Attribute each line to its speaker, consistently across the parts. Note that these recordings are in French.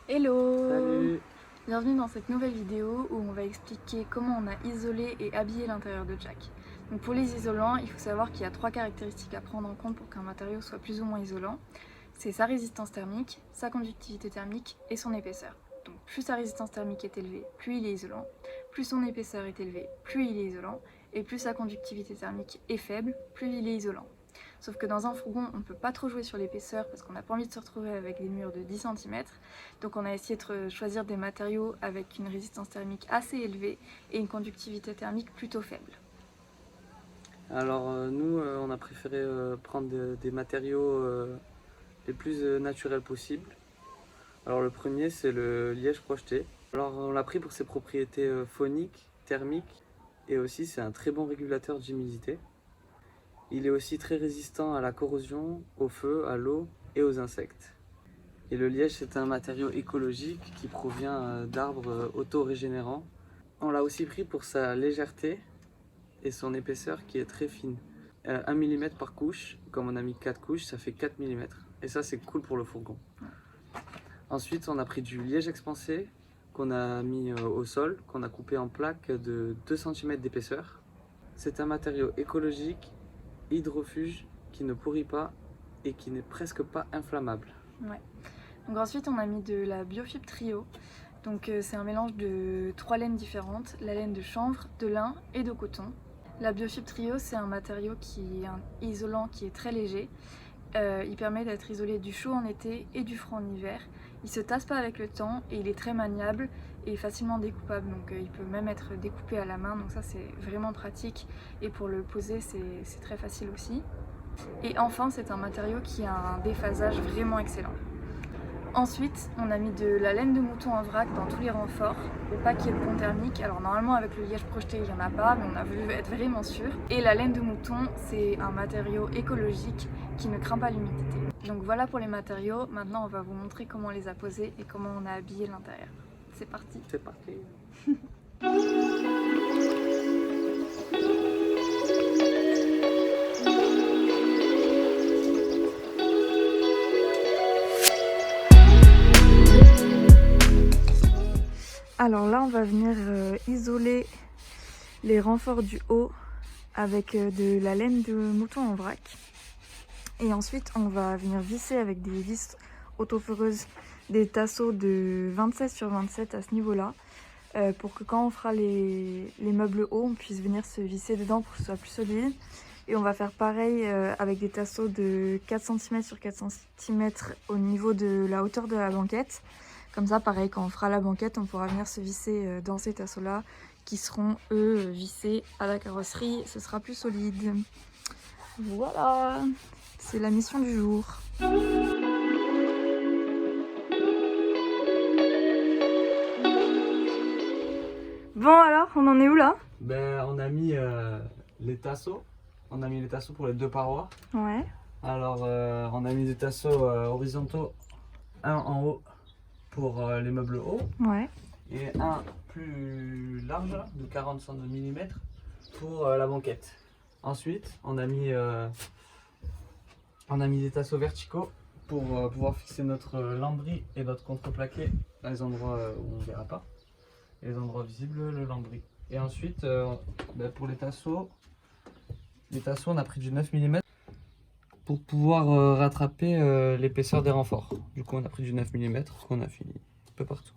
Speaker 1: Hello!
Speaker 2: Salut!
Speaker 1: Bienvenue dans cette nouvelle vidéo où on va expliquer comment on a isolé et habillé l'intérieur de Jack. Donc pour les isolants, il faut savoir qu'il y a 3 caractéristiques à prendre en compte pour qu'un matériau soit plus ou moins isolant. C'est sa résistance thermique, sa conductivité thermique et son épaisseur. Donc plus sa résistance thermique est élevée, plus il est isolant, plus son épaisseur est élevée, plus il est isolant, et plus sa conductivité thermique est faible, plus il est isolant. Sauf que dans un fourgon, on ne peut pas trop jouer sur l'épaisseur parce qu'on n'a pas envie de se retrouver avec des murs de 10 cm. Donc on a essayé de choisir des matériaux avec une résistance thermique assez élevée et une conductivité thermique plutôt faible.
Speaker 2: Alors nous, on a préféré prendre des matériaux les plus naturels possibles. Alors le premier, c'est le liège projeté. Alors on l'a pris pour ses propriétés phoniques, thermiques, et aussi c'est un très bon régulateur d'humidité. Il est aussi très résistant à la corrosion, au feu, à l'eau et aux insectes. Et le liège, c'est un matériau écologique qui provient d'arbres auto-régénérants. On l'a aussi pris pour sa légèreté et son épaisseur qui est très fine. 1 mm par couche, comme on a mis 4 couches, ça fait 4 mm. Et ça, c'est cool pour le fourgon. Ensuite, on a pris du liège expansé qu'on a mis au sol, qu'on a coupé en plaques de 2 cm d'épaisseur. C'est un matériau écologique, hydrofuge, qui ne pourrit pas et qui n'est presque pas inflammable.
Speaker 1: Ouais. Donc ensuite, on a mis de la Biofibre Trio. Donc c'est un mélange de 3 laines différentes, la laine de chanvre, de lin et de coton. La Biofibre Trio, c'est un matériau qui est un isolant qui est très léger. Il permet d'être isolé du chaud en été et du froid en hiver. Il se tasse pas avec le temps et il est très maniable et facilement découpable. Donc il peut même être découpé à la main, donc ça c'est vraiment pratique. Et pour le poser, c'est très facile aussi. Et enfin, c'est un matériau qui a un déphasage vraiment excellent. Ensuite, on a mis de la laine de mouton en vrac dans tous les renforts pour pas qu'il y ait de pont thermique. Alors normalement avec le liège projeté il n'y en a pas, mais on a voulu être vraiment sûr. Et la laine de mouton, c'est un matériau écologique qui ne craint pas l'humidité. Donc voilà pour les matériaux. Maintenant on va vous montrer comment on les a posés et comment on a habillé l'intérieur. C'est parti.
Speaker 2: C'est parti.
Speaker 1: Alors là, on va venir isoler les renforts du haut avec de la laine de mouton en vrac. Et ensuite, on va venir visser avec des vis autoforeuses des tasseaux de 27 sur 27 à ce niveau-là pour que quand on fera les meubles hauts, on puisse venir se visser dedans pour que ce soit plus solide. Et on va faire pareil avec des tasseaux de 4 cm sur 4 cm au niveau de la hauteur de la banquette. Comme ça, pareil, quand on fera la banquette, on pourra venir se visser dans ces tasseaux-là qui seront, eux, vissés à la carrosserie. Ce sera plus solide. Voilà, c'est la mission du jour. Bon alors, on en est où là?
Speaker 2: On a mis les tasseaux. On a mis les tasseaux pour les 2 parois.
Speaker 1: Ouais.
Speaker 2: Alors, on a mis des tasseaux horizontaux, un en haut pour les meubles hauts
Speaker 1: Ouais.
Speaker 2: et un plus large de 40 mm pour la banquette. Ensuite, on a mis des tasseaux verticaux pour pouvoir fixer notre lambris et notre contreplaqué dans les endroits où on ne verra pas. Et les endroits visibles, le lambris. Et ensuite, pour les tasseaux, on a pris du 9 mm pour pouvoir rattraper l'épaisseur des renforts. Du coup, on a pris du 9 mm qu'on a fini un peu partout.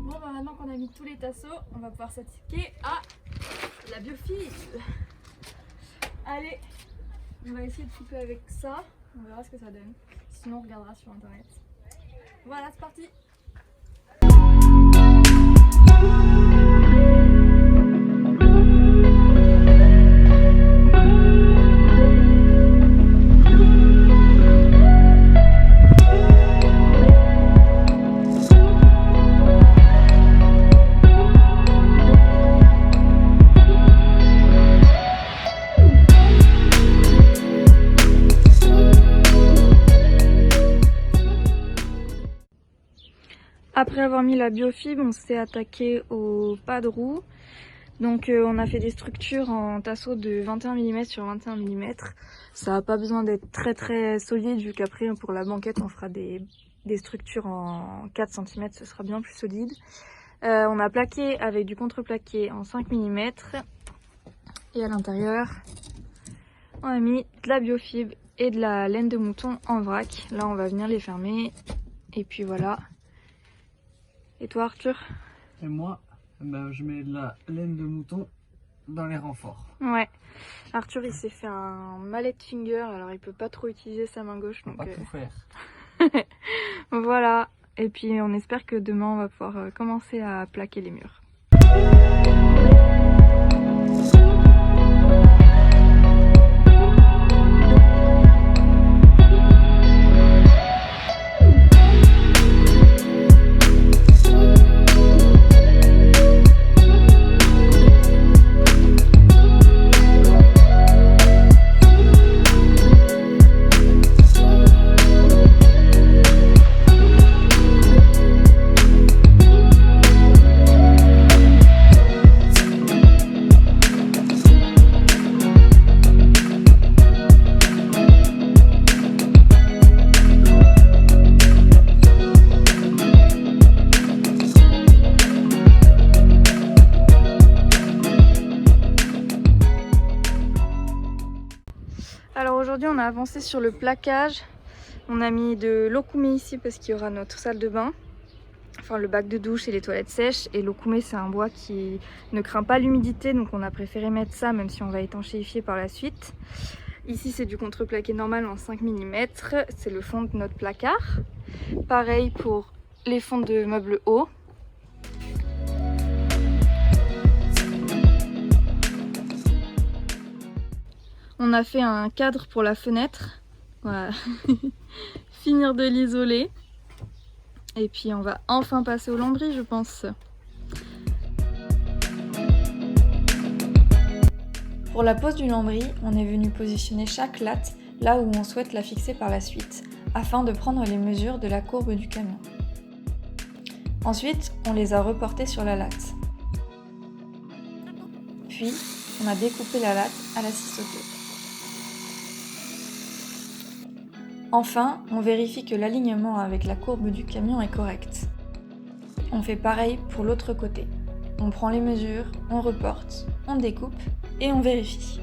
Speaker 1: Bon, bah maintenant qu'on a mis tous les tasseaux, on va pouvoir s'attaquer à la Biofibre. Allez, on va essayer de couper avec ça. On verra ce que ça donne. Sinon, on regardera sur internet. Voilà, c'est parti. Après avoir mis la biofibre, on s'est attaqué au pas de roue. Donc on a fait des structures en tasseau de 21 mm sur 21 mm. Ça n'a pas besoin d'être très très solide vu qu'après pour la banquette on fera des structures en 4 cm, ce sera bien plus solide. On a plaqué avec du contreplaqué en 5 mm. Et à l'intérieur, on a mis de la biofibre et de la laine de mouton en vrac. Là on va venir les fermer. Et puis voilà. Et toi Arthur?
Speaker 2: Et moi, je mets de la laine de mouton dans les renforts.
Speaker 1: Ouais. Arthur il s'est fait un mallet finger, alors il peut pas trop utiliser sa main gauche. Donc,
Speaker 2: pas tout faire.
Speaker 1: Voilà. Et puis on espère que demain on va pouvoir commencer à plaquer les murs. Alors aujourd'hui on a avancé sur le plaquage. On a mis de l'okoumé ici parce qu'il y aura notre salle de bain, enfin le bac de douche et les toilettes sèches. Et l'okoumé c'est un bois qui ne craint pas l'humidité, donc on a préféré mettre ça même si on va étanchéifier par la suite. Ici c'est du contreplaqué normal en 5 mm, c'est le fond de notre placard. Pareil pour les fonds de meubles hauts. On a fait un cadre pour la fenêtre, voilà. Finir de l'isoler. Et puis on va enfin passer au lambris je pense. Pour la pose du lambris, on est venu positionner chaque latte là où on souhaite la fixer par la suite, afin de prendre les mesures de la courbe du camion. Ensuite, on les a reportées sur la latte. Puis, on a découpé la latte à la scie sauteuse. Enfin, on vérifie que l'alignement avec la courbe du camion est correct. On fait pareil pour l'autre côté. On prend les mesures, on reporte, on découpe et on vérifie.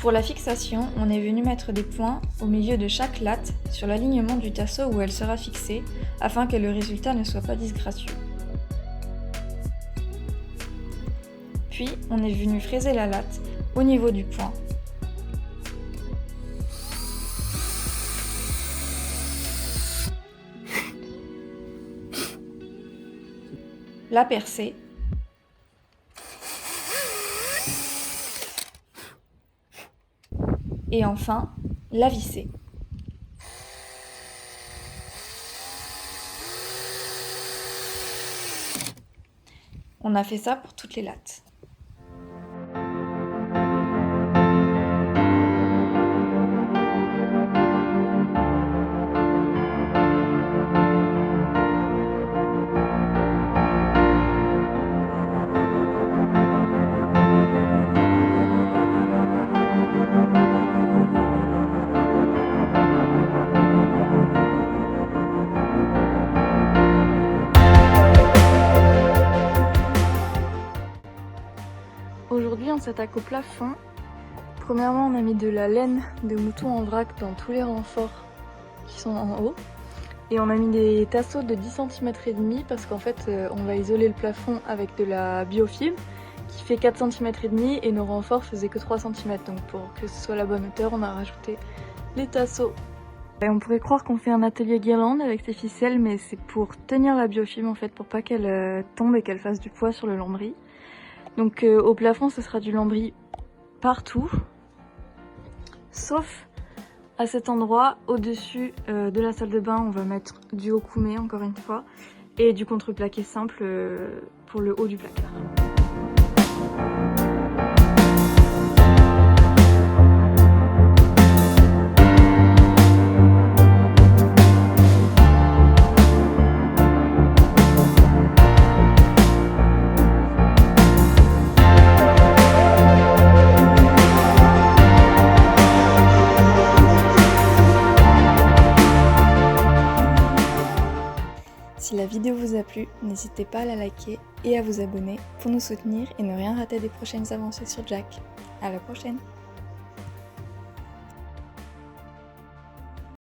Speaker 1: Pour la fixation, on est venu mettre des points au milieu de chaque latte sur l'alignement du tasseau où elle sera fixée afin que le résultat ne soit pas disgracieux. Puis, on est venu fraiser la latte au niveau du point. La percer et enfin la visser. On a fait ça pour toutes les lattes. Aujourd'hui on s'attaque au plafond. Premièrement on a mis de la laine de mouton en vrac dans tous les renforts qui sont en haut. Et on a mis des tasseaux de 10 cm et demi parce qu'en fait on va isoler le plafond avec de la biofibre qui fait 4 cm et demi et nos renforts faisaient que 3 cm. Donc pour que ce soit la bonne hauteur on a rajouté les tasseaux. Et on pourrait croire qu'on fait un atelier guirlande avec ces ficelles, mais c'est pour tenir la biofibre en fait, pour pas qu'elle tombe et qu'elle fasse du poids sur le lambris. Donc au plafond ce sera du lambris partout, sauf à cet endroit au-dessus de la salle de bain. On va mettre du okoumé encore une fois et du contreplaqué simple pour le haut du placard. Si la vidéo vous a plu, n'hésitez pas à la liker et à vous abonner pour nous soutenir et ne rien rater des prochaines avancées sur Jack. À la prochaine!